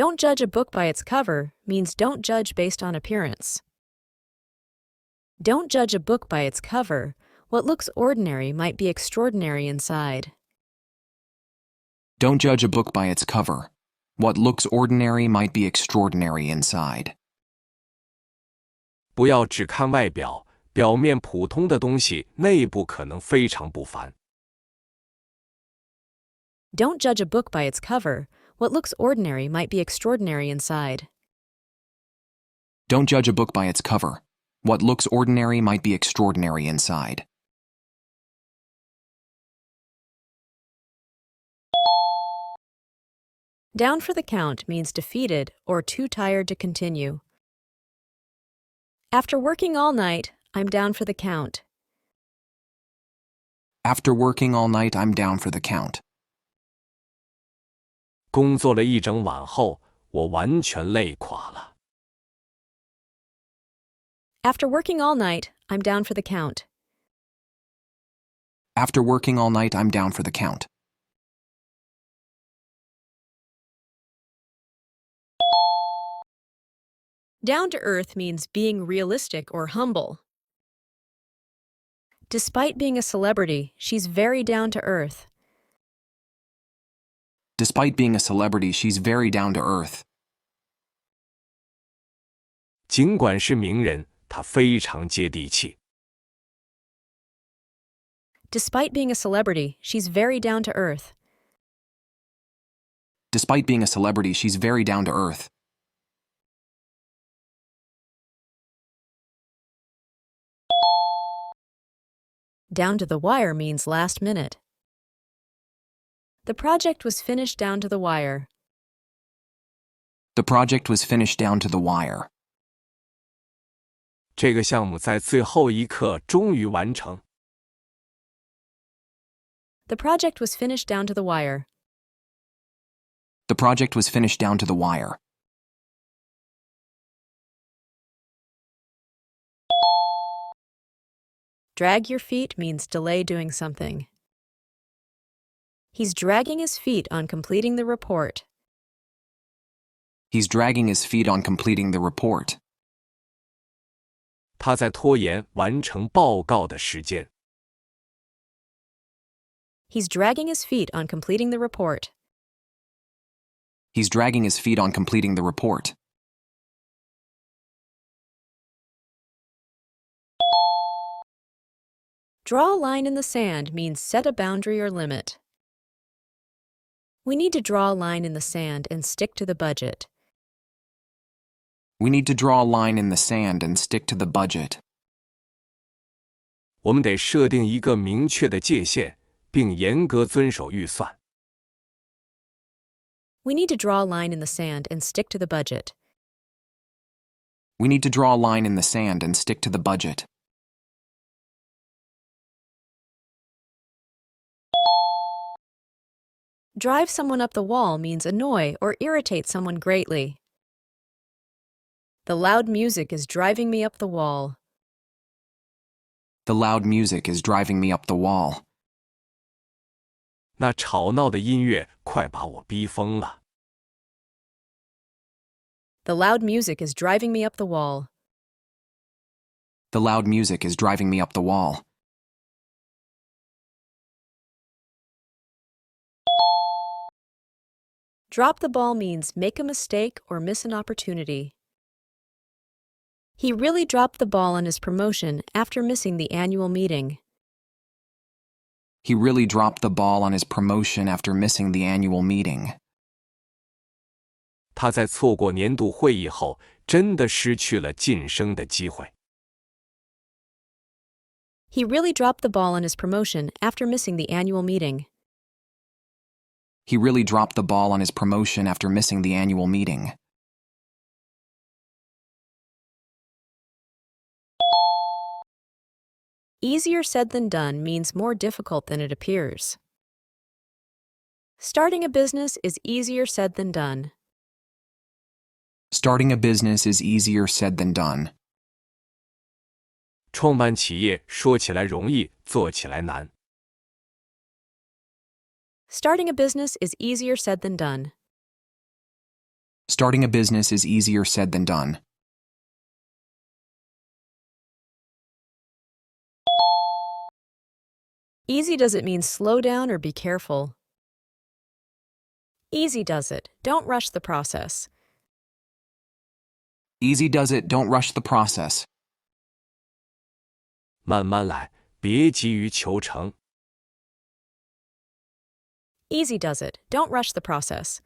Don't judge a book by its cover means don't judge based on appearance. Don't judge a book by its cover. What looks ordinary might be extraordinary inside. Don't judge a book by its cover. What looks ordinary might be extraordinary inside. 不要只看外表，表面普通的东西，内部可能非常不凡。Don't judge a book by its cover. What looks ordinary might be extraordinary inside. Don't judge a book by its cover. What looks ordinary might be extraordinary inside. Down for the count means defeated or too tired to continue. After working all night, I'm down for the count. After working all night, I'm down for the count. 工作了一整晚后，我完全累垮了。After working all night, I'm down for the count. After working all night, I'm down for the count. Down to earth means being realistic or humble. Despite being a celebrity, she's very down to earth. Despite being a celebrity, she's very down to earth. 尽管是名人，她非常接地气。Despite being a celebrity, she's very down to earth. Despite being a celebrity, she's very down to earth. Down to the wire means last minute. The project was finished down to the wire. The project was finished down to the wire. 这个项目在最后一刻终于完成。The project was finished down to the wire. The project was finished down to the wire. Drag your feet means delay doing something. He's dragging his feet on completing the report. He's dragging his feet on completing the report. 他在拖延完成报告的时间。He's dragging his feet on completing the report. He's dragging his feet on completing the report. Draw a line in the sand means set a boundary or limit. We need to draw a line in the sand and stick to the budget. We need to draw a line in the sand and stick to the budget. 我们得设定一个明确的界限，并严格遵守预算。We need to draw a line in the sand and stick to the budget. We need to draw a line in the sand and stick to the budget. Drive someone up the wall means annoy or irritate someone greatly. The loud music is driving me up the wall. The loud music is driving me up the wall. 那吵闹的音乐快把我逼疯了。The loud music is driving me up the wall. The loud music is driving me up the wall. Drop the ball means make a mistake or miss an opportunity. He really dropped the ball on his promotion after missing the annual meeting. He really dropped the ball on his promotion after missing the annual meeting. 他在错过年度会议后，真的失去了晋升的机会。He really dropped the ball on his promotion after missing the annual meeting. He really dropped the ball on his promotion after missing the annual meeting. Easier said than done means more difficult than it appears. Starting a business is easier said than done. Starting a business is easier said than done. 创办企业说起来容易，做起来难。Starting a business is easier said than done. Starting a business is easier said than done. Easy does it mean slow down or be careful? Easy does it, don't rush the process. Easy does it, don't rush the process. 慢慢来，别急于求成。Easy does it, don't rush the process.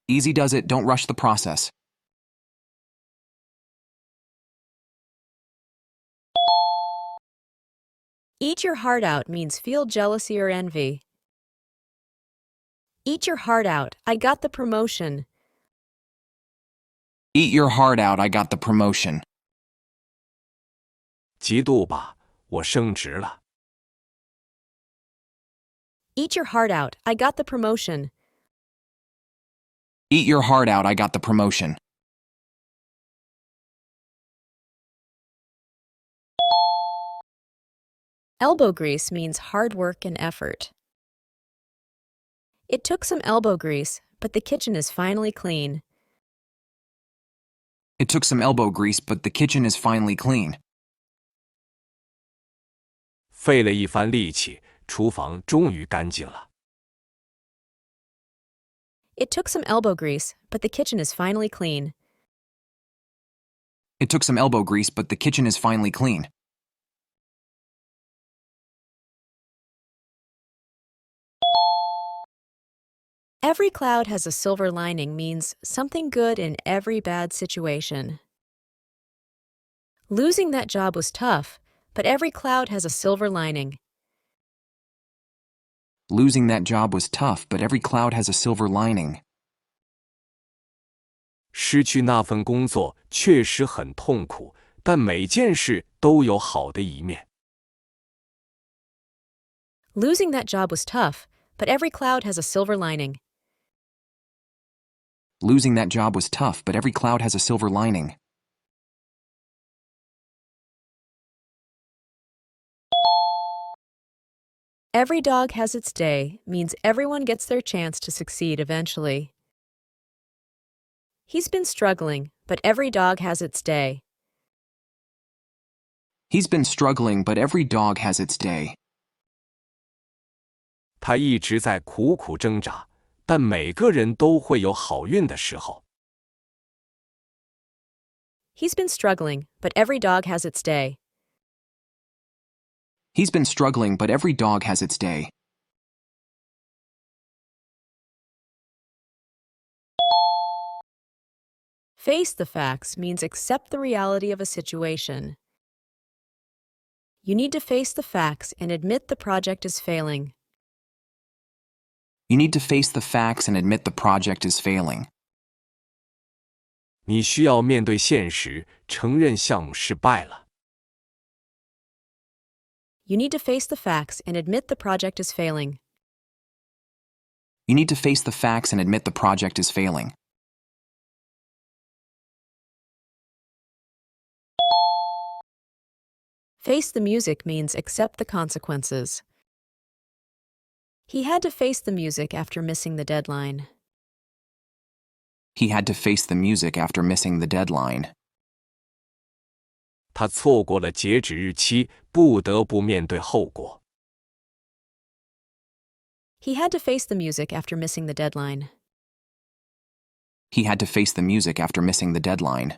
Easy does it, don't rush the process. Eat your heart out means feel jealousy or envy. Eat your heart out, I got the promotion. Eat your heart out, I got the promotion. 嫉妒吧，我升职了。Eat your heart out, I got the promotion. Eat your heart out, I got the promotion. Elbow grease means hard work and effort. It took some elbow grease, but the kitchen is finally clean. It took some elbow grease, but the kitchen is finally clean. 费了一番力气，厨房终于干净了。It took some elbow grease, but the kitchen is finally clean. It took some elbow grease, but the kitchen is finally clean. Every cloud has a silver lining means something good in every bad situation. Losing that job was tough, but every cloud has a silver lining. Losing that job was tough, but every cloud has a silver lining. 失去那份工作确实很痛苦，但每件事都有好的一面。Losing that job was tough, but every cloud has a silver lining. Losing that job was tough, but every cloud has a silver lining. Every dog has its day means everyone gets their chance to succeed eventually. He's been struggling, but every dog has its day. He's been struggling, but every dog has its day. 他一直在苦苦挣扎，但每个人都会有好运的时候。He's been struggling, but every dog has its day. He's been struggling, but every dog has its day. Face the facts means accept the reality of a situation. You need to face the facts and admit the project is failing. You need to face the facts and admit the project is failing. 你需要面对现实，承认项目失败了。You need to face the facts and admit the project is failing. You need to face the facts and admit the project is failing. Face the music means accept the consequences. He had to face the music after missing the deadline. He had to face the music after missing the deadline. 他错过了截止日期，不得不面对后果。He had to face the music after missing the deadline. He had to face the music after missing the deadline.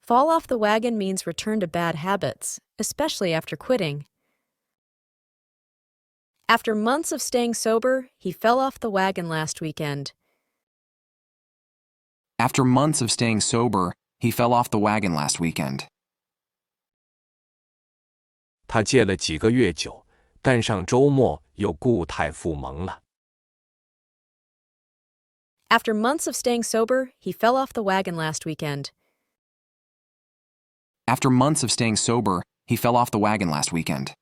Fall off the wagon means return to bad habits, especially after quitting. After months of staying sober, he fell off the wagon last weekend. After months of staying sober, he fell off the wagon last weekend. 他戒了几个月酒，但上周末又故态复萌了。After months of staying sober, he fell off the wagon last weekend. After months of staying sober, he fell off the wagon last weekend.